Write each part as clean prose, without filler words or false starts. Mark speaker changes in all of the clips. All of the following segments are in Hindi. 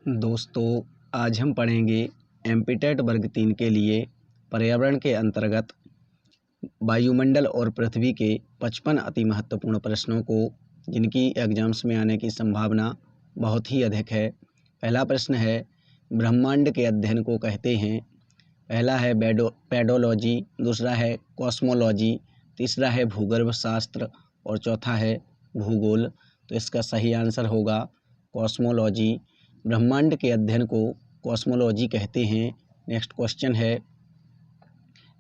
Speaker 1: दोस्तों, आज हम पढ़ेंगे एमपीटेट वर्ग 3 के लिए पर्यावरण के अंतर्गत वायुमंडल और पृथ्वी के 55 अति महत्वपूर्ण प्रश्नों को, जिनकी एग्जाम्स में आने की संभावना बहुत ही अधिक है। पहला प्रश्न है, ब्रह्मांड के अध्ययन को कहते हैं। पहला है पेडोलॉजी, दूसरा है कॉस्मोलॉजी, तीसरा है भूगर्भ शास्त्र और चौथा है भूगोल। तो इसका सही आंसर होगा कॉस्मोलॉजी। ब्रह्मांड के अध्ययन को कॉस्मोलॉजी कहते हैं। नेक्स्ट क्वेश्चन है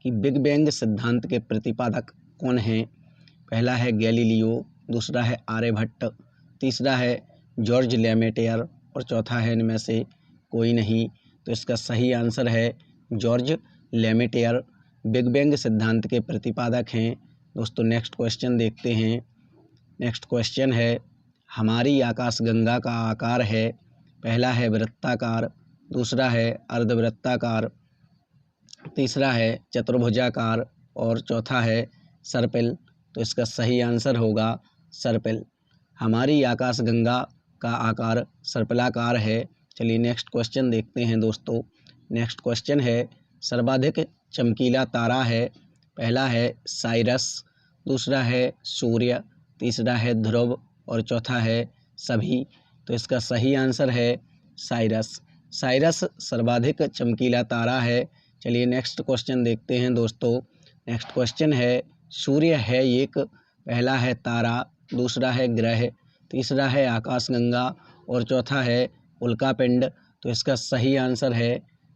Speaker 1: कि बिग बैंग सिद्धांत के प्रतिपादक कौन हैं। पहला है गैलीलियो, दूसरा है आर्यभट्ट, तीसरा है जॉर्ज लेमेटेयर और चौथा है इनमें से कोई नहीं। तो इसका सही आंसर है जॉर्ज लेमेटेयर बिग बैंग सिद्धांत के प्रतिपादक हैं। दोस्तों, नेक्स्ट क्वेश्चन देखते हैं। नेक्स्ट क्वेश्चन है, हमारी आकाशगंगा का आकार है। पहला है वृत्ताकार, दूसरा है अर्धवृत्ताकार, तीसरा है चतुर्भुजाकार और चौथा है सर्पिल। तो इसका सही आंसर होगा सर्पिल। हमारी आकाशगंगा का आकार सर्पिलाकार है। चलिए नेक्स्ट क्वेश्चन देखते हैं दोस्तों। नेक्स्ट क्वेश्चन है, सर्वाधिक चमकीला तारा है। पहला है साइरस, दूसरा है सूर्य, तीसरा है ध्रुव और चौथा है सभी। तो इसका सही आंसर है साइरस। साइरस सर्वाधिक चमकीला तारा है। चलिए नेक्स्ट क्वेश्चन देखते हैं दोस्तों। नेक्स्ट क्वेश्चन है, सूर्य है एक, पहला है तारा, दूसरा है ग्रह, तीसरा है आकाशगंगा और चौथा है उल्कापिंड। तो इसका सही आंसर है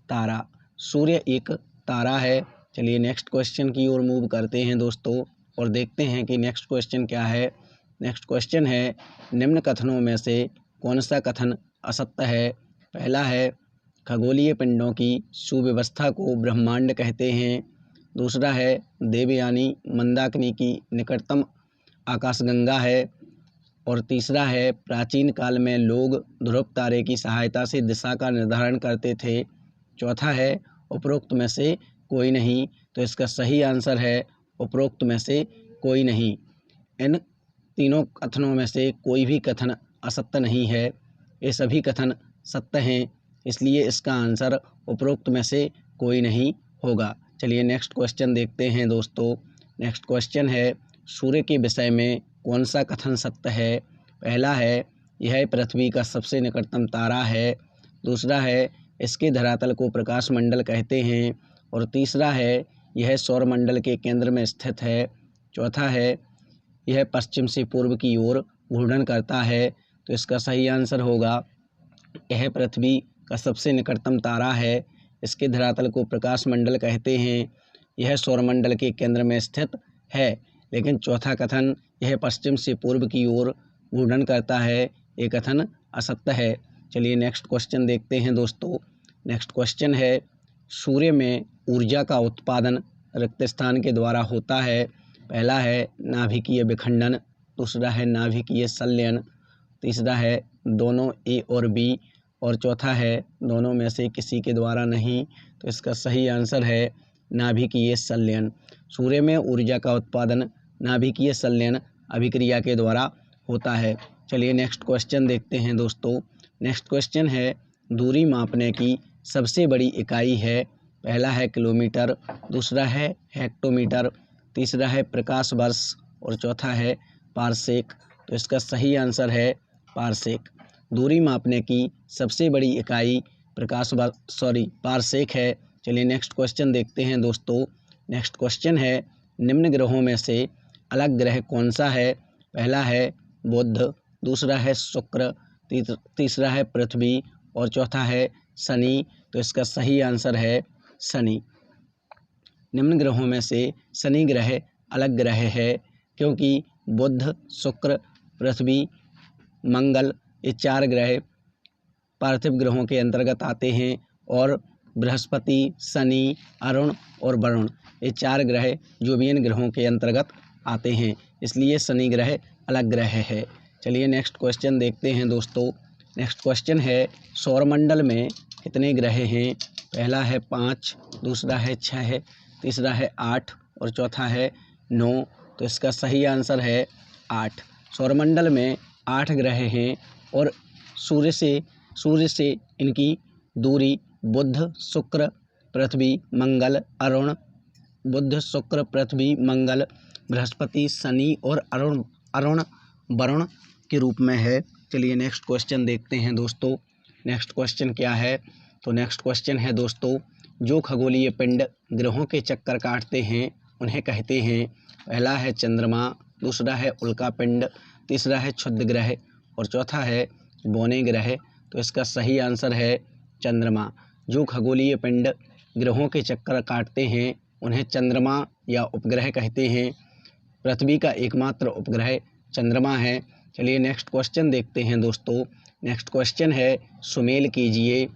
Speaker 1: तारा। सूर्य एक तारा है। चलिए नेक्स्ट क्वेश्चन की ओर मूव करते हैं दोस्तों और देखते हैं कि नेक्स्ट क्वेश्चन क्या है। नेक्स्ट क्वेश्चन है, निम्न कथनों में से कौन सा कथन असत्य है। पहला है, खगोलीय पिंडों की सुव्यवस्था को ब्रह्मांड कहते हैं, दूसरा है देवयानी मंदाकिनी की निकटतम आकाशगंगा है और तीसरा है प्राचीन काल में लोग ध्रुव तारे की सहायता से दिशा का निर्धारण करते थे, चौथा है उपरोक्त में से कोई नहीं। तो इसका सही आंसर है उपरोक्त में से कोई नहीं। इन तीनों कथनों में से कोई भी कथन असत्य नहीं है, ये सभी कथन सत्य हैं, इसलिए इसका आंसर उपरोक्त में से कोई नहीं होगा। चलिए नेक्स्ट क्वेश्चन देखते हैं दोस्तों। नेक्स्ट क्वेश्चन है, सूर्य के विषय में कौन सा कथन सत्य है। पहला है, यह पृथ्वी का सबसे निकटतम तारा है, दूसरा है इसके धरातल को प्रकाश मंडल कहते हैं और तीसरा है यह सौरमंडल के केंद्र में स्थित है, चौथा है यह पश्चिम से पूर्व की ओर घूर्णन करता है। तो इसका सही आंसर होगा यह पृथ्वी का सबसे निकटतम तारा है, इसके धरातल को प्रकाश मंडल कहते हैं, यह सौरमंडल के केंद्र में स्थित है। लेकिन चौथा कथन यह पश्चिम से पूर्व की ओर घूर्णन करता है, ये कथन असत्य है। चलिए नेक्स्ट क्वेश्चन देखते हैं दोस्तों। नेक्स्ट क्वेश्चन है, सूर्य में ऊर्जा का उत्पादन रिक्त स्थान के द्वारा होता है। पहला है नाभिकीय विखंडन, दूसरा है नाभिकीय संलयन, तीसरा है दोनों ए और बी और चौथा है दोनों में से किसी के द्वारा नहीं। तो इसका सही आंसर है नाभिकीय संलयन। सूर्य में ऊर्जा का उत्पादन नाभिकीय संलयन अभिक्रिया के द्वारा होता है। चलिए नेक्स्ट क्वेश्चन देखते हैं दोस्तों। नेक्स्ट क्वेश्चन है, दूरी मापने की सबसे बड़ी इकाई है। पहला है किलोमीटर, दूसरा है हेक्टोमीटर, तीसरा है प्रकाश वर्ष और चौथा है पारसेक। तो इसका सही आंसर है पारसेक। दूरी मापने की सबसे बड़ी इकाई पारसेक है। चलिए नेक्स्ट क्वेश्चन देखते हैं दोस्तों। नेक्स्ट क्वेश्चन है, निम्न ग्रहों में से अलग ग्रह कौन सा है। पहला है बुध, दूसरा है शुक्र, तीसरा है पृथ्वी और चौथा है शनि। तो इसका सही आंसर है शनि। निम्न ग्रहों में से शनि ग्रह अलग ग्रह है, क्योंकि बुध, शुक्र, पृथ्वी, मंगल ये 4 ग्रह पार्थिव ग्रहों के अंतर्गत आते हैं और बृहस्पति, शनि, अरुण और वरुण ये 4 ग्रह जोवियन ग्रहों के अंतर्गत आते हैं, इसलिए शनि ग्रह अलग ग्रह है। चलिए नेक्स्ट क्वेश्चन देखते हैं दोस्तों। नेक्स्ट क्वेश्चन है, सौरमंडल में कितने ग्रह हैं। पहला है 5, दूसरा है 6, तीसरा है 8 और चौथा है 9। तो इसका सही आंसर है 8। सौरमंडल में 8 ग्रह हैं और सूर्य से सूर्य से इनकी दूरी बुध, शुक्र, पृथ्वी, मंगल, अरुण, बुध, शुक्र, पृथ्वी, मंगल, बृहस्पति, शनि और अरुण वरुण के रूप में है। चलिए नेक्स्ट क्वेश्चन देखते हैं दोस्तों। नेक्स्ट क्वेश्चन क्या है? तो नेक्स्ट क्वेश्चन है दोस्तों, जो खगोलीय पिंड ग्रहों के चक्कर काटते हैं उन्हें कहते हैं। पहला है चंद्रमा, दूसरा है उल्का पिंड, तीसरा है क्षुद्र ग्रह और चौथा है बौने ग्रह। तो इसका सही आंसर है चंद्रमा। जो खगोलीय पिंड ग्रहों के चक्कर काटते हैं उन्हें चंद्रमा या उपग्रह कहते हैं। पृथ्वी का एकमात्र उपग्रह चंद्रमा है। चलिए नेक्स्ट क्वेश्चन देखते हैं दोस्तों। नेक्स्ट क्वेश्चन है, सुमेल कीजिए।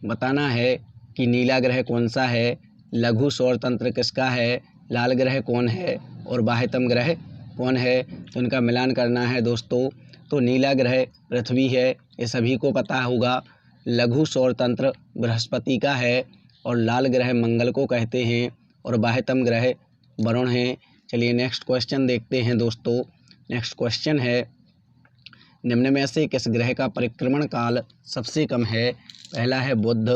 Speaker 1: बताना है कि नीला ग्रह कौन सा है, लघु सौर तंत्र किसका है, लाल ग्रह कौन है और बाह्यतम ग्रह कौन है। तो इनका मिलान करना है दोस्तों। तो नीला ग्रह पृथ्वी है, ये सभी को पता होगा। लघु सौर तंत्र बृहस्पति का है और लाल ग्रह मंगल को कहते हैं और बाह्यतम ग्रह वरुण है। चलिए नेक्स्ट क्वेश्चन देखते हैं दोस्तों। नेक्स्ट क्वेश्चन है, निम्न में से किस ग्रह का परिक्रमण काल सबसे कम है। पहला है बुध,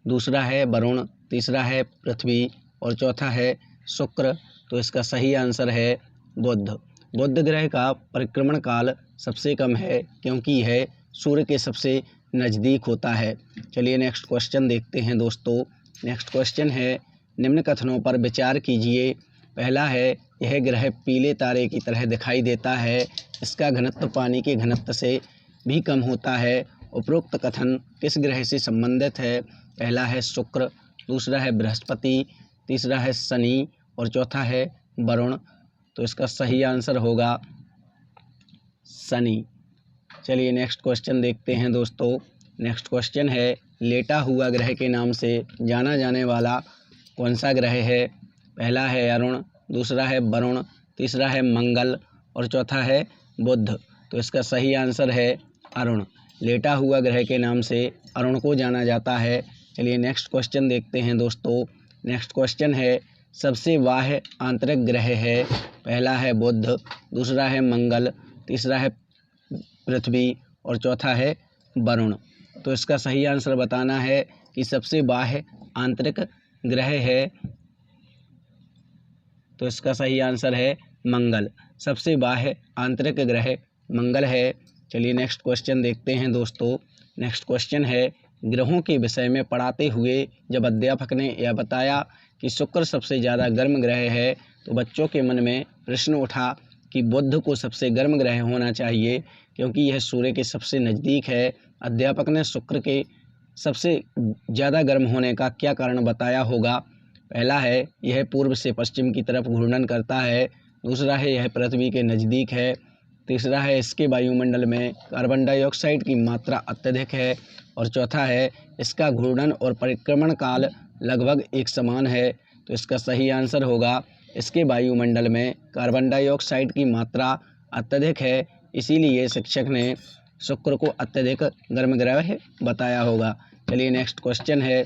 Speaker 1: दूसरा है वरुण, तीसरा है पृथ्वी और चौथा है शुक्र। तो इसका सही आंसर है बुध। बुध ग्रह का परिक्रमण काल सबसे कम है क्योंकि यह सूर्य के सबसे नज़दीक होता है। चलिए नेक्स्ट क्वेश्चन देखते हैं दोस्तों। नेक्स्ट क्वेश्चन है, निम्न कथनों पर विचार कीजिए। पहला है, यह ग्रह पीले तारे की तरह दिखाई देता है, इसका घनत्व पानी के घनत्व से भी कम होता है। उपरोक्त कथन किस ग्रह से संबंधित है। पहला है शुक्र, दूसरा है बृहस्पति, तीसरा है शनि और चौथा है वरुण। तो इसका सही आंसर होगा शनि। चलिए नेक्स्ट क्वेश्चन देखते हैं दोस्तों। नेक्स्ट क्वेश्चन है, लेटा हुआ ग्रह के नाम से जाना जाने वाला कौन सा ग्रह है। पहला है अरुण, दूसरा है वरुण, तीसरा है मंगल और चौथा है बुध। तो इसका सही आंसर है अरुण। लेटा हुआ ग्रह के नाम से अरुण को जाना जाता है। चलिए नेक्स्ट क्वेश्चन देखते हैं दोस्तों। नेक्स्ट क्वेश्चन है, सबसे बाह्य आंतरिक ग्रह है। पहला है बुध, दूसरा है मंगल, तीसरा है पृथ्वी और चौथा है वरुण। तो इसका सही आंसर बताना है कि सबसे बाह्य आंतरिक ग्रह है। तो इसका सही आंसर है मंगल। सबसे बाह्य आंतरिक ग्रह मंगल है। चलिए नेक्स्ट क्वेश्चन देखते हैं दोस्तों। नेक्स्ट क्वेश्चन है, ग्रहों के विषय में पढ़ाते हुए जब अध्यापक ने यह बताया कि शुक्र सबसे ज़्यादा गर्म ग्रह है तो बच्चों के मन में प्रश्न उठा कि बुध को सबसे गर्म ग्रह होना चाहिए क्योंकि यह सूर्य के सबसे नज़दीक है। अध्यापक ने शुक्र के सबसे ज़्यादा गर्म होने का क्या कारण बताया होगा। पहला है, यह पूर्व से पश्चिम की तरफ घूर्णन करता है, दूसरा है यह पृथ्वी के नज़दीक है, तीसरा है इसके वायुमंडल में कार्बन डाइऑक्साइड की मात्रा अत्यधिक है और चौथा है इसका घूर्णन और परिक्रमण काल लगभग एक समान है। तो इसका सही आंसर होगा इसके वायुमंडल में कार्बन डाइऑक्साइड की मात्रा अत्यधिक है, इसीलिए शिक्षक ने शुक्र को अत्यधिक गर्म ग्रह बताया होगा। चलिए नेक्स्ट क्वेश्चन है,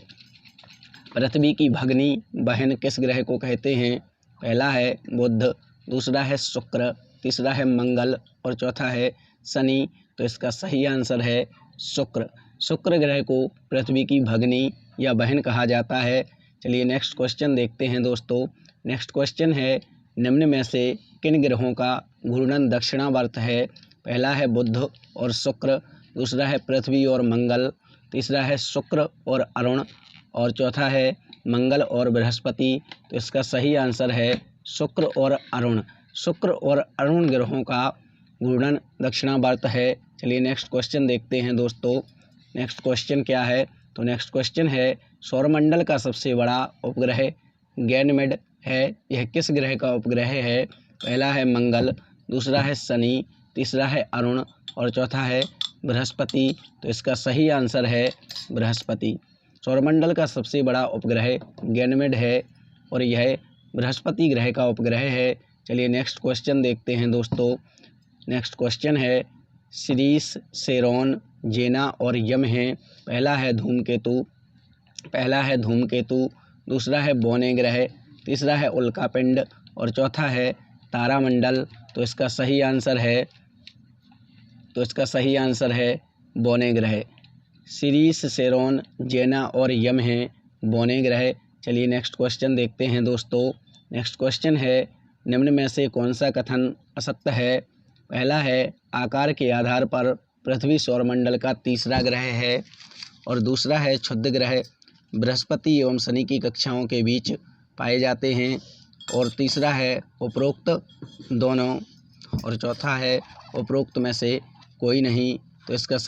Speaker 1: पृथ्वी की भगनी बहन किस ग्रह को कहते हैं। पहला है बुध, दूसरा है शुक्र, तीसरा है मंगल और चौथा है शनि। तो इसका सही आंसर है शुक्र। शुक्र ग्रह को पृथ्वी की भगनी या बहन कहा जाता है। चलिए नेक्स्ट क्वेश्चन देखते हैं दोस्तों। नेक्स्ट क्वेश्चन है, निम्न में से किन ग्रहों का घूर्णन दक्षिणावर्त है। पहला है बुध और शुक्र, दूसरा है पृथ्वी और मंगल, तीसरा है शुक्र और अरुण और चौथा है मंगल और बृहस्पति। तो इसका सही आंसर है शुक्र और अरुण। शुक्र और अरुण ग्रहों का घूर्णन दक्षिणावर्त है। चलिए नेक्स्ट क्वेश्चन देखते हैं दोस्तों। नेक्स्ट क्वेश्चन क्या है। तो नेक्स्ट क्वेश्चन है, सौरमंडल का सबसे बड़ा उपग्रह गैनमेड है, यह किस ग्रह का उपग्रह है। पहला है मंगल, दूसरा है शनि, तीसरा है अरुण और चौथा है बृहस्पति। तो इसका सही आंसर है बृहस्पति। सौरमंडल का सबसे बड़ा उपग्रह गैनमेड है और यह बृहस्पति ग्रह का उपग्रह है। चलिए नेक्स्ट क्वेश्चन देखते हैं दोस्तों। नेक्स्ट क्वेश्चन है, सीरीस, सेरोन, जेना और यम हैं। पहला है धूमकेतु, दूसरा है बौने ग्रह, तीसरा है उल्कापिंड और चौथा है तारामंडल। तो इसका सही आंसर है बौने ग्रह। सीरीस, सेरोन, जेना और यम हैं बौने ग्रह। चलिए नेक्स्ट क्वेश्चन देखते हैं दोस्तों। नेक्स्ट क्वेश्चन है, निम्न में से कौन सा कथन असत्य है? पहला है, आकार के आधार पर पृथ्वी सौरमंडल का तीसरा ग्रह है। और दूसरा है, क्षुद्र ग्रह बृहस्पति एवं शनि की कक्षाओं के बीच पाए जाते हैं। और तीसरा है, उपरोक्त दोनों। और चौथा है, उपरोक्त में से कोई नहीं। तो इसका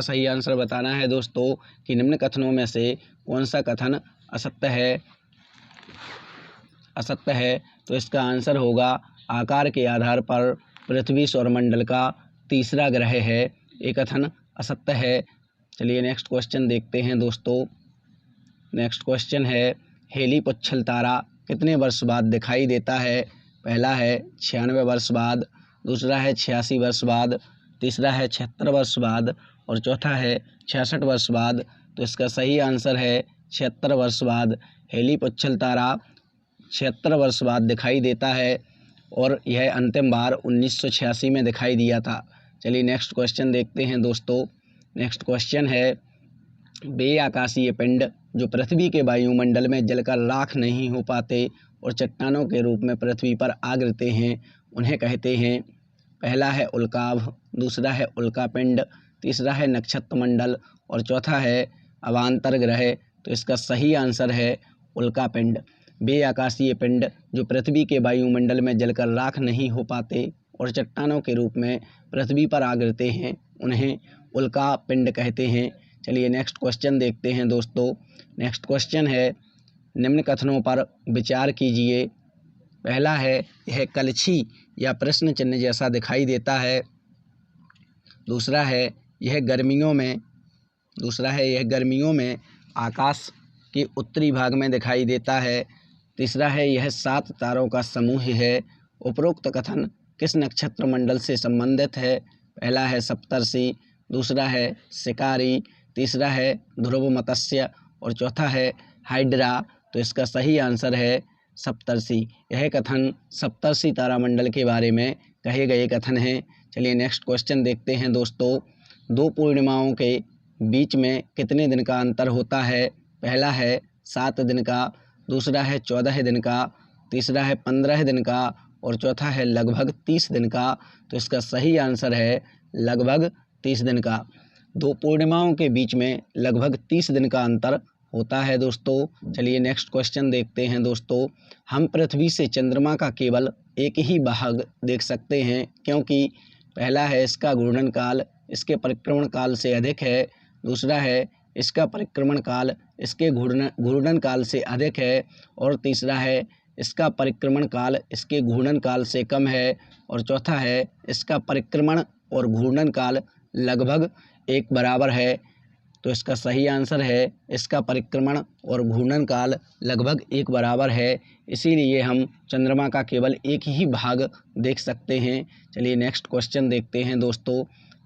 Speaker 1: सही आंसर बताना है दोस्तों कि निम्न कथनों में से कौन सा कथन असत्य है। तो इसका आंसर होगा, आकार के आधार पर पृथ्वी सौरमंडल का तीसरा ग्रह है। ये कथन असत्य है। चलिए नेक्स्ट क्वेश्चन देखते हैं दोस्तों। नेक्स्ट क्वेश्चन है, हेली पुच्छल तारा कितने वर्ष बाद दिखाई देता है? पहला है 96 वर्ष बाद, दूसरा है 86 वर्ष बाद, तीसरा है 76 वर्ष बाद और चौथा है 66 वर्ष बाद। तो इसका सही आंसर है 76 वर्ष बाद। हेली पुच्छल तारा 76 वर्ष बाद दिखाई देता है और यह अंतिम बार 1986 में दिखाई दिया था। चलिए नेक्स्ट क्वेश्चन देखते हैं दोस्तों। नेक्स्ट क्वेश्चन है, वे आकाशीय पिंड जो पृथ्वी के वायुमंडल में जलकर राख नहीं हो पाते और चट्टानों के रूप में पृथ्वी पर आ गिरते हैं, उन्हें कहते हैं। पहला है उल्काभ, दूसरा है उल्कापिंड, तीसरा है नक्षत्रमंडल और चौथा है अवांतर ग्रह। तो इसका सही आंसर है उल्कापिंड। वे आकाशीय पिंड जो पृथ्वी के वायुमंडल में जलकर राख नहीं हो पाते और चट्टानों के रूप में पृथ्वी पर आ गिरते हैं, उन्हें उल्कापिंड कहते हैं। चलिए नेक्स्ट क्वेश्चन देखते हैं दोस्तों। नेक्स्ट क्वेश्चन है, निम्न कथनों पर विचार कीजिए। पहला है, यह कलछी या प्रश्न चिन्ह जैसा दिखाई देता है। दूसरा है, यह गर्मियों में आकाश के उत्तरी भाग में दिखाई देता है। तीसरा है, यह 7 तारों का समूह है। उपरोक्त कथन किस नक्षत्र मंडल से संबंधित है? पहला है सप्तर्षि, दूसरा है शिकारी, तीसरा है ध्रुव मत्स्य और चौथा है हाइड्रा। तो इसका सही आंसर है सप्तर्षि। यह कथन सप्तर्षि तारामंडल के बारे में कहे गए कथन हैं। चलिए नेक्स्ट क्वेश्चन देखते हैं दोस्तों। 2 पूर्णिमाओं के बीच में कितने दिन का अंतर होता है? पहला है 7 दिन का, दूसरा है 14 दिन का, तीसरा है 15 दिन का और चौथा है लगभग 30 दिन का। तो इसका सही आंसर है लगभग 30 दिन का। 2 पूर्णिमाओं के बीच में लगभग 30 दिन का अंतर होता है दोस्तों। चलिए नेक्स्ट क्वेश्चन देखते हैं दोस्तों। हम पृथ्वी से चंद्रमा का केवल एक ही भाग देख सकते हैं, क्योंकि पहला है, इसका घूर्णन काल इसके परिक्रमण काल से अधिक है। दूसरा है, इसका परिक्रमण काल इसके घूर्णन काल से अधिक है। और तीसरा है, इसका परिक्रमण काल इसके घूर्णन काल से कम है। और चौथा है, इसका परिक्रमण और घूर्णन काल लगभग एक बराबर है। तो इसका सही आंसर है, इसका परिक्रमण और घूर्णन काल लगभग एक बराबर है। इसीलिए हम चंद्रमा का केवल एक ही भाग देख सकते हैं। चलिए नेक्स्ट क्वेश्चन देखते हैं दोस्तों।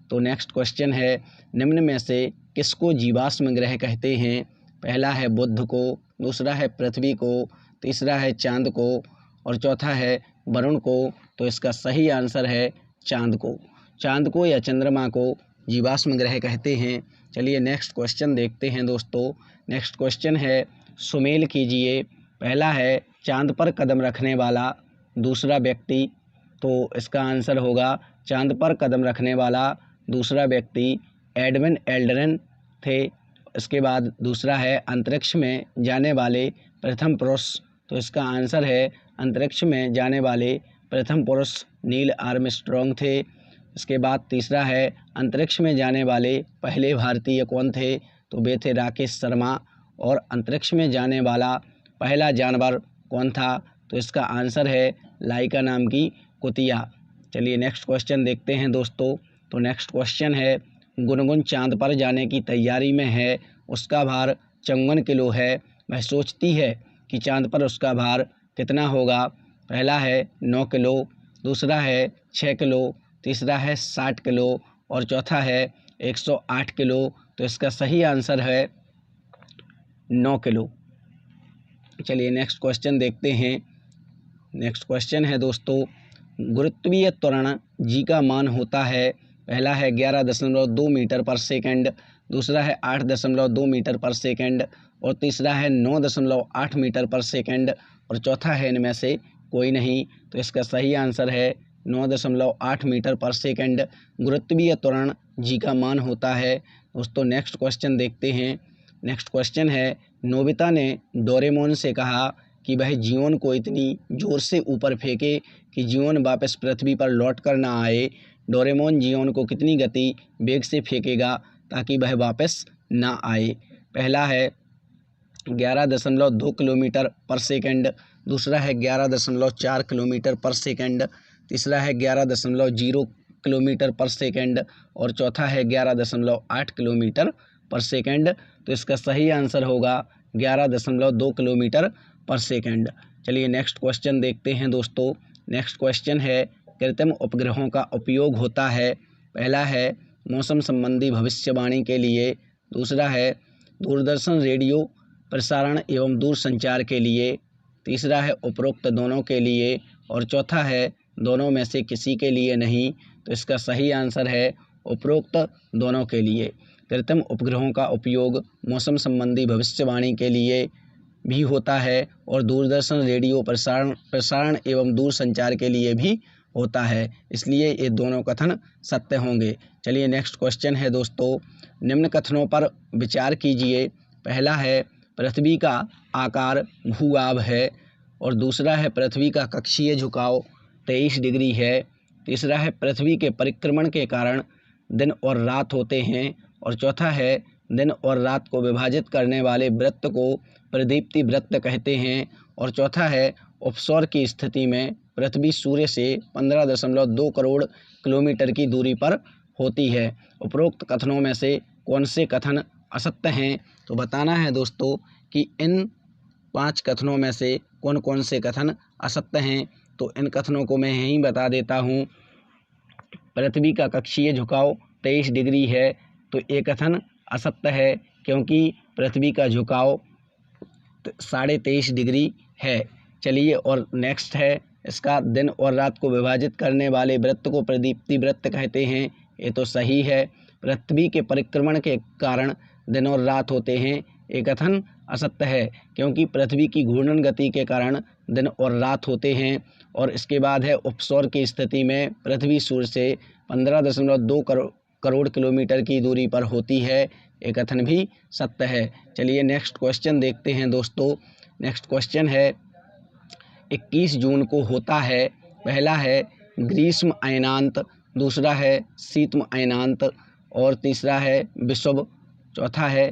Speaker 1: तो नेक्स्ट क्वेश्चन है, निम्न में से किसको जीवाश्म ग्रह कहते हैं? पहला है बुध को, दूसरा है पृथ्वी को, तीसरा है चांद को और चौथा है वरुण को। तो इसका सही आंसर है चांद को। चांद को या चंद्रमा को जीवाश्म ग्रह कहते हैं। चलिए नेक्स्ट क्वेश्चन देखते हैं दोस्तों। नेक्स्ट क्वेश्चन है, सुमेल कीजिए। पहला है, चांद पर कदम रखने वाला दूसरा व्यक्ति। तो इसका आंसर होगा, चांद पर कदम रखने वाला दूसरा व्यक्ति एडविन एल्ड्रिन थे। इसके बाद दूसरा है, अंतरिक्ष में जाने वाले प्रथम पुरुष। तो इसका आंसर है, अंतरिक्ष में जाने वाले प्रथम पुरुष नील आर्मस्ट्रॉन्ग थे। इसके बाद तीसरा है, अंतरिक्ष में जाने वाले पहले भारतीय कौन थे? तो वे थे राकेश शर्मा। और अंतरिक्ष में जाने वाला पहला जानवर कौन था? तो इसका आंसर है लाइका नाम की कुतिया। चलिए नेक्स्ट क्वेश्चन देखते हैं दोस्तों। तो नेक्स्ट क्वेश्चन है, गुनगुन चांद पर जाने की तैयारी में है, उसका भार 54 किलो है। वह सोचती है कि चांद पर उसका भार कितना होगा? पहला है 9 किलो, दूसरा है 6 किलो, तीसरा है 60 किलो और चौथा है 108 किलो। तो इसका सही आंसर है 9 किलो। चलिए नेक्स्ट क्वेश्चन देखते हैं। नेक्स्ट क्वेश्चन है दोस्तों, गुरुत्वीय त्वरण जी का मान होता है पहला है 11.2 मीटर पर सेकंड, दूसरा है 8.2 मीटर पर सेकंड और तीसरा है 9.8 मीटर पर सेकंड और चौथा है इनमें से कोई नहीं। तो इसका सही आंसर है 9.8 मीटर पर सेकंड गुरुत्वीय त्वरण जी का मान होता है। दोस्तों नेक्स्ट क्वेश्चन देखते हैं। नेक्स्ट क्वेश्चन है, नोबिता ने डोरेमोन से कहा कि वह जियोन को इतनी जोर से ऊपर फेंके कि जियोन वापस पृथ्वी पर लौट कर ना आए। डोरेमोन जियोन को कितनी गति वेग से फेंकेगा ताकि वह वापस ना आए? पहला है 11.2 किलोमीटर पर सेकंड, दूसरा है 11.4 किलोमीटर पर सेकंड, तीसरा है 11.0 किलोमीटर पर सेकंड और चौथा है 11.8 किलोमीटर पर सेकंड। तो इसका सही आंसर होगा 11.2 किलोमीटर पर सेकंड। चलिए नेक्स्ट क्वेश्चन देखते हैं दोस्तों। नेक्स्ट क्वेश्चन है, कृत्रिम उपग्रहों का उपयोग होता है। पहला है मौसम संबंधी भविष्यवाणी के लिए, दूसरा है दूरदर्शन रेडियो प्रसारण एवं दूरसंचार के लिए, तीसरा है उपरोक्त दोनों के लिए और चौथा है दोनों में से किसी के लिए नहीं। तो इसका सही आंसर है उपरोक्त दोनों के लिए। कृत्रिम उपग्रहों का उपयोग मौसम संबंधी भविष्यवाणी के लिए भी होता है और दूरदर्शन रेडियो प्रसारण एवं दूरसंचार के लिए भी होता है, इसलिए ये दोनों कथन सत्य होंगे। चलिए नेक्स्ट क्वेश्चन है दोस्तों, निम्न कथनों पर विचार कीजिए। पहला है पृथ्वी का आकार भूआब है और दूसरा है पृथ्वी का कक्षीय झुकाव 23 डिग्री है, तीसरा है पृथ्वी के परिक्रमण के कारण दिन और रात होते हैं और चौथा है दिन और रात को विभाजित करने वाले वृत्त को प्रदीप्ति वृत्त कहते हैं और चौथा है उपसौर की स्थिति में पृथ्वी सूर्य से 15.2 करोड़ किलोमीटर की दूरी पर होती है। उपरोक्त कथनों में से कौन से कथन असत्य हैं? तो बताना है दोस्तों कि इन 5 कथनों में से कौन कौन से कथन असत्य हैं। तो इन कथनों को मैं यहीं बता देता हूँ। पृथ्वी का कक्षीय झुकाव 23 डिग्री है, तो ये कथन असत्य है क्योंकि पृथ्वी का झुकाव 23.5 डिग्री है। चलिए और नेक्स्ट है इसका, दिन और रात को विभाजित करने वाले वृत्त को प्रदीप्ति वृत्त कहते हैं, ये तो सही है। पृथ्वी के परिक्रमण के कारण दिन और रात होते हैं, ये कथन असत्य है क्योंकि पृथ्वी की घूर्णन गति के कारण दिन और रात होते हैं। और इसके बाद है उपसौर की स्थिति में पृथ्वी सूर्य से 15.2 करोड़ किलोमीटर की दूरी पर होती है, ये कथन भी सत्य है। चलिए नेक्स्ट क्वेश्चन देखते हैं दोस्तों। नेक्स्ट क्वेश्चन है, 21 जून को होता है। पहला है ग्रीष्म अयनांत, दूसरा है शीतम अयनांत और तीसरा है विषुव, चौथा है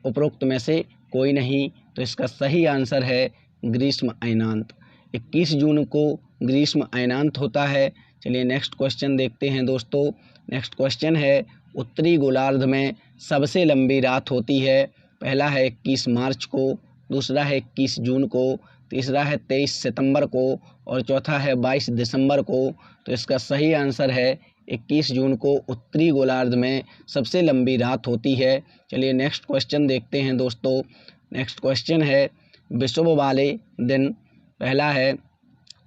Speaker 1: उपरोक्त में से कोई नहीं। तो इसका सही आंसर है ग्रीष्म अयनांत। 21 जून को ग्रीष्म अयनांत होता है। चलिए नेक्स्ट क्वेश्चन देखते हैं दोस्तों। नेक्स्ट क्वेश्चन है, उत्तरी गोलार्ध में सबसे लंबी रात होती है। पहला है 21 मार्च को, दूसरा है 21 जून को, तीसरा है 23 सितंबर को और चौथा है 22 दिसंबर को। तो इसका सही आंसर है 21 जून को उत्तरी गोलार्ध में सबसे लंबी रात होती है। चलिए नेक्स्ट क्वेश्चन देखते हैं दोस्तों। नेक्स्ट क्वेश्चन है, विषुव वाले दिन। पहला है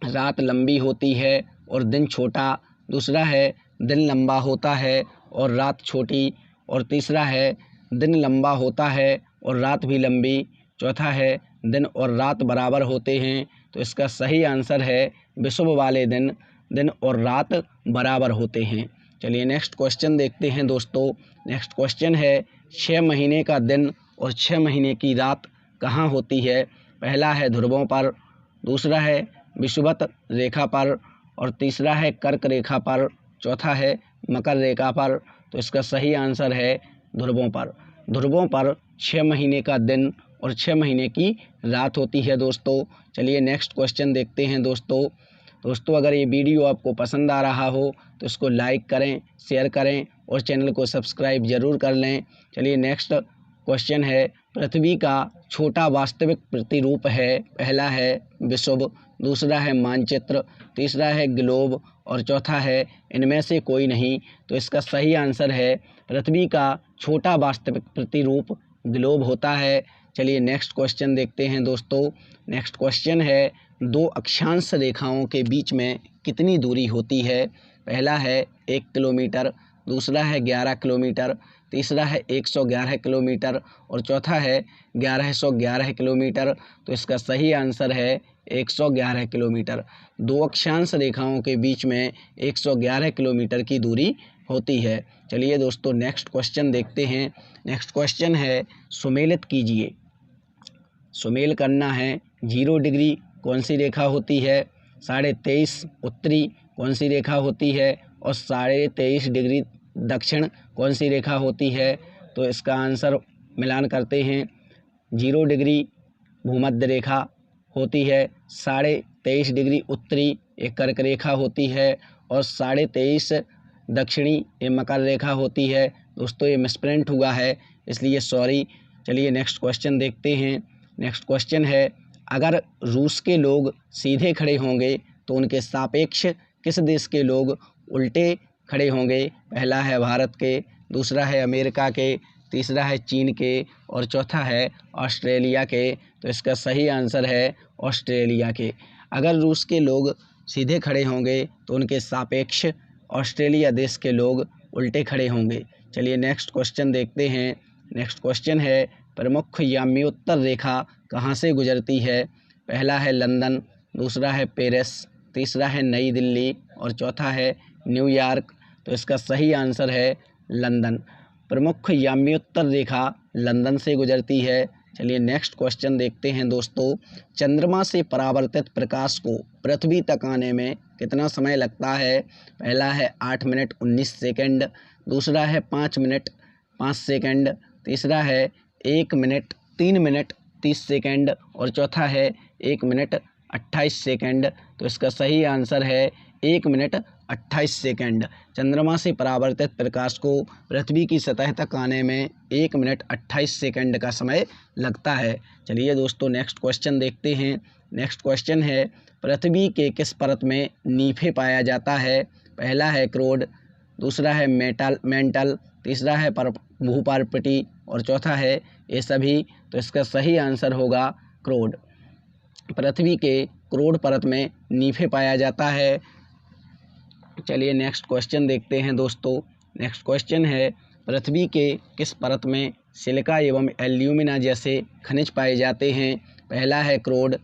Speaker 1: रात लंबी होती है और दिन छोटा, दूसरा है दिन लंबा होता है और रात छोटी और तीसरा है दिन लंबा होता है और रात भी लंबी, चौथा है दिन और रात बराबर होते हैं। तो इसका सही आंसर है विषुव वाले दिन दिन और रात बराबर होते हैं। चलिए नेक्स्ट क्वेश्चन देखते हैं दोस्तों। नेक्स्ट क्वेश्चन है, 6 महीने का दिन और 6 महीने की रात कहाँ होती है। पहला है ध्रुवों पर, दूसरा है विषुवत रेखा पर और तीसरा है कर्क रेखा पर, चौथा है मकर रेखा पर। तो इसका सही आंसर है ध्रुवों पर। ध्रुवों पर 6 महीने का दिन और 6 महीने की रात होती है दोस्तों। चलिए नेक्स्ट क्वेश्चन देखते हैं दोस्तों अगर ये वीडियो आपको पसंद आ रहा हो तो इसको लाइक करें, शेयर करें और चैनल को सब्सक्राइब ज़रूर कर लें। चलिए नेक्स्ट क्वेश्चन है, पृथ्वी का छोटा वास्तविक प्रतिरूप है। पहला है विषुव, दूसरा है मानचित्र, तीसरा है ग्लोब और चौथा है इनमें से कोई नहीं। तो इसका सही आंसर है पृथ्वी का छोटा वास्तविक प्रतिरूप ग्लोब होता है। चलिए नेक्स्ट क्वेश्चन देखते हैं दोस्तों। नेक्स्ट क्वेश्चन है, 2 अक्षांश रेखाओं के बीच में कितनी दूरी होती है। पहला है 1 किलोमीटर, दूसरा है 11 किलोमीटर, तीसरा है 111 किलोमीटर और चौथा है 1111 किलोमीटर। तो इसका सही आंसर है 111 किलोमीटर। दो अक्षांश रेखाओं के बीच में 111 किलोमीटर की दूरी होती है। चलिए दोस्तों नेक्स्ट क्वेश्चन देखते हैं। नेक्स्ट क्वेश्चन है सुमेलित कीजिए। सुमेल करना है। 0 डिग्री कौन सी रेखा होती है, 23.5 उत्तरी कौन सी रेखा होती है और 23.5 डिग्री दक्षिण कौन सी रेखा होती है। तो इसका आंसर मिलान करते हैं। 0 डिग्री भूमध्य रेखा होती है, 23.5 डिग्री उत्तरी एक कर्क रेखा होती है और 23.5 दक्षिणी ये मकर रेखा होती है। दोस्तों ये मिसप्रिंट हुआ है इसलिए सॉरी। चलिए नेक्स्ट क्वेश्चन देखते हैं। नेक्स्ट क्वेश्चन है अगर रूस के लोग सीधे खड़े होंगे तो उनके सापेक्ष किस देश के लोग उल्टे खड़े होंगे। पहला है भारत के, दूसरा है अमेरिका के, तीसरा है चीन के और चौथा है ऑस्ट्रेलिया के। तो इसका सही आंसर है ऑस्ट्रेलिया के। अगर रूस के लोग सीधे खड़े होंगे तो उनके सापेक्ष ऑस्ट्रेलिया देश के लोग उल्टे खड़े होंगे। चलिए नेक्स्ट क्वेश्चन देखते हैं। नेक्स्ट क्वेश्चन है प्रमुख याम्योत्तर रेखा कहाँ से गुजरती है। पहला है लंदन, दूसरा है पेरिस, तीसरा है नई दिल्ली और चौथा है न्यूयॉर्क। तो इसका सही आंसर है लंदन। प्रमुख याम्योत्तर रेखा लंदन से गुजरती है। चलिए नेक्स्ट क्वेश्चन देखते हैं दोस्तों। चंद्रमा से परावर्तित प्रकाश को पृथ्वी तक आने में कितना समय लगता है। पहला है 8 मिनट 19 सेकंड, दूसरा है 5 मिनट 5 सेकंड, तीसरा है 1 मिनट 3 मिनट 30 सेकंड और चौथा है 1 मिनट 28 सेकंड। तो इसका सही आंसर है 1 मिनट 28 सेकंड। चंद्रमा से परावर्तित प्रकाश को पृथ्वी की सतह तक आने में 1 मिनट 28 सेकंड का समय लगता है। चलिए दोस्तों नेक्स्ट क्वेश्चन देखते हैं। नेक्स्ट क्वेश्चन है पृथ्वी के किस परत में नीफे पाया जाता है। पहला है क्रोड, दूसरा है मेंटल, तीसरा है भूपर्पटी और चौथा है ये सभी। तो इसका सही आंसर होगा क्रोड। पृथ्वी के क्रोड परत में नीफे पाया जाता है। चलिए नेक्स्ट क्वेश्चन देखते हैं दोस्तों। नेक्स्ट क्वेश्चन है पृथ्वी के किस परत में सिलिका एवं एल्यूमिना जैसे खनिज पाए जाते हैं। पहला है क्रोड,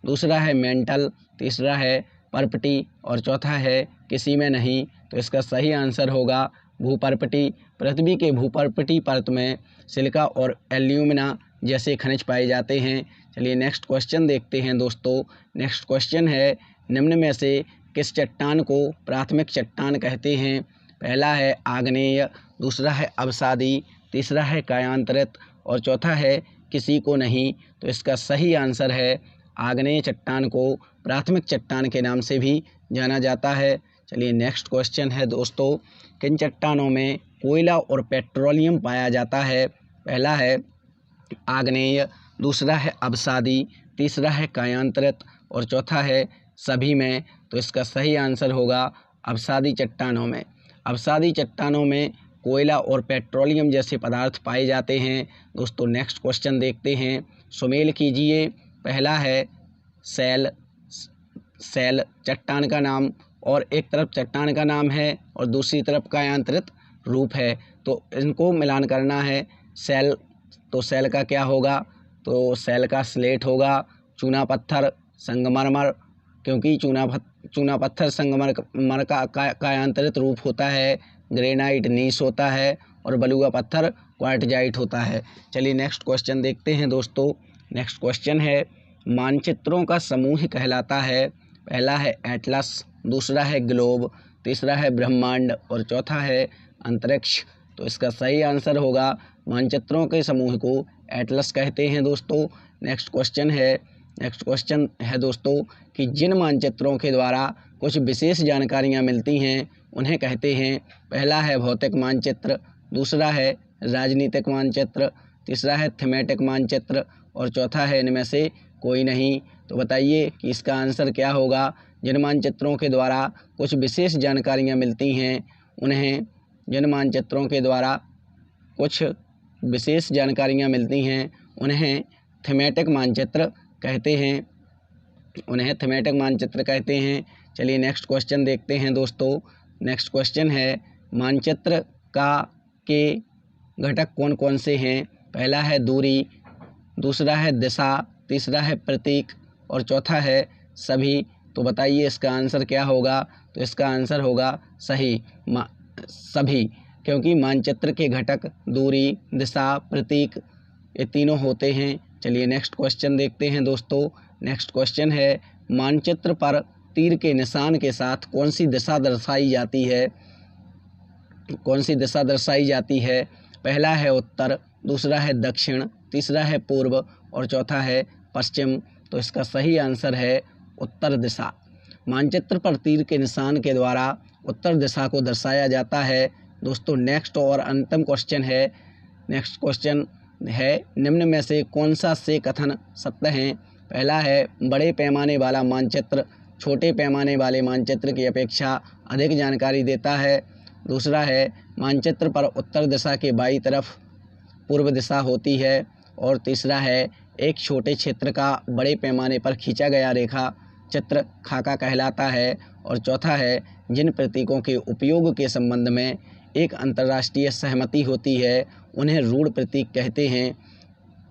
Speaker 1: दूसरा है मेंटल, तीसरा है पर्पटी और चौथा है किसी में नहीं। तो इसका सही आंसर होगा भूपर्पटी। पृथ्वी के भूपर्पटी परत में सिलिका और एल्यूमिना जैसे खनिज पाए जाते हैं। चलिए नेक्स्ट क्वेश्चन देखते हैं दोस्तों। नेक्स्ट क्वेश्चन है निम्न में से किस चट्टान को प्राथमिक चट्टान कहते हैं। पहला है आग्नेय, दूसरा है अवसादी, तीसरा है कायांतरित और चौथा है किसी को नहीं। तो इसका सही आंसर है आग्नेय चट्टान को प्राथमिक चट्टान के नाम से भी जाना जाता है। चलिए नेक्स्ट क्वेश्चन है दोस्तों किन चट्टानों में कोयला और पेट्रोलियम पाया जाता है। पहला है आग्नेय, दूसरा है अवसादी, तीसरा है कायांतरित और चौथा है सभी में। तो इसका सही आंसर होगा अवसादी चट्टानों में। अवसादी चट्टानों में कोयला और पेट्रोलियम जैसे पदार्थ पाए जाते हैं। दोस्तों नेक्स्ट क्वेश्चन देखते हैं। सुमेल कीजिए। पहला है सैल चट्टान का नाम और एक तरफ चट्टान का नाम है और दूसरी तरफ कायांतरित रूप है। तो इनको मिलान करना है। सैल, तो सैल का क्या होगा। तो सैल का स्लेट होगा, चूना पत्थर, संगमरमर, क्योंकि चूना पत्थर संगमरमर का कायांतरित रूप होता है, ग्रेनाइट नीस होता है और बलुआ पत्थर क्वार्टजाइट होता है। चलिए नेक्स्ट क्वेश्चन देखते हैं दोस्तों। नेक्स्ट क्वेश्चन है मानचित्रों का समूह कहलाता है। पहला है एटलस, दूसरा है ग्लोब, तीसरा है ब्रह्मांड और चौथा है अंतरिक्ष। तो इसका सही आंसर होगा मानचित्रों के समूह को एटलस कहते हैं दोस्तों। नेक्स्ट क्वेश्चन है दोस्तों कि जिन मानचित्रों के द्वारा कुछ विशेष जानकारियां मिलती हैं उन्हें कहते हैं। पहला है भौतिक मानचित्र, दूसरा है राजनीतिक मानचित्र, तीसरा है थीमेटिक मानचित्र और चौथा है इनमें से कोई नहीं। तो बताइए कि इसका आंसर क्या होगा। जिन मानचित्रों के द्वारा कुछ विशेष जानकारियां मिलती हैं उन्हें जिन मानचित्रों के द्वारा कुछ विशेष जानकारियां मिलती हैं उन्हें थीमेटिक मानचित्र कहते हैं। चलिए नेक्स्ट क्वेश्चन देखते हैं दोस्तों। नेक्स्ट क्वेश्चन है मानचित्र का के घटक कौन कौन से हैं? पहला है दूरी, दूसरा है दिशा, तीसरा है प्रतीक और चौथा है सभी। तो बताइए इसका आंसर क्या होगा? तो इसका आंसर होगा सही सभी, क्योंकि मानचित्र के घटक दूरी, दिशा, प्रतीक ये तीनों होते हैं। चलिए नेक्स्ट क्वेश्चन देखते हैं दोस्तों। नेक्स्ट क्वेश्चन है, मानचित्र पर तीर के निशान के साथ कौन सी दिशा दर्शाई जाती है? कौन सी दिशा दर्शाई जाती है? पहला है उत्तर, दूसरा है दक्षिण, तीसरा है पूर्व और चौथा है पश्चिम। तो इसका सही आंसर है उत्तर दिशा। मानचित्र पर तीर के निशान के द्वारा उत्तर दिशा को दर्शाया जाता है। दोस्तों नेक्स्ट और अंतिम क्वेश्चन है। नेक्स्ट क्वेश्चन है, निम्न में से कौन सा से कथन सत्य है? पहला है, बड़े पैमाने वाला मानचित्र छोटे पैमाने वाले मानचित्र की अपेक्षा अधिक जानकारी देता है। दूसरा है, मानचित्र पर उत्तर दिशा के बाईं तरफ पूर्व दिशा होती है। और तीसरा है, एक छोटे क्षेत्र का बड़े पैमाने पर खींचा गया रेखा चित्र खाका कहलाता है। और चौथा है, जिन प्रतीकों के उपयोग के संबंध में एक अंतर्राष्ट्रीय सहमति होती है उन्हें रूढ़ प्रतीक कहते हैं।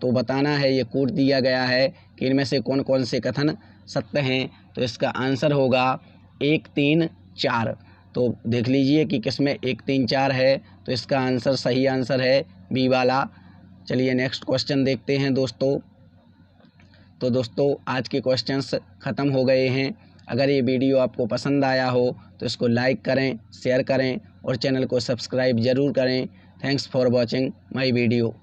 Speaker 1: तो बताना है, ये कोड दिया गया है कि इनमें से कौन कौन से कथन सत्य हैं। तो इसका आंसर होगा 1, 3, 4। तो देख लीजिए कि किसमें 1, 3, 4 है। तो इसका आंसर सही आंसर है बी वाला। चलिए नेक्स्ट क्वेश्चन देखते हैं दोस्तों। तो दोस्तों आज के क्वेश्चंस ख़त्म हो गए हैं। अगर ये वीडियो आपको पसंद आया हो तो इसको लाइक करें, शेयर करें और चैनल को सब्सक्राइब ज़रूर करें। Thanks for watching my video.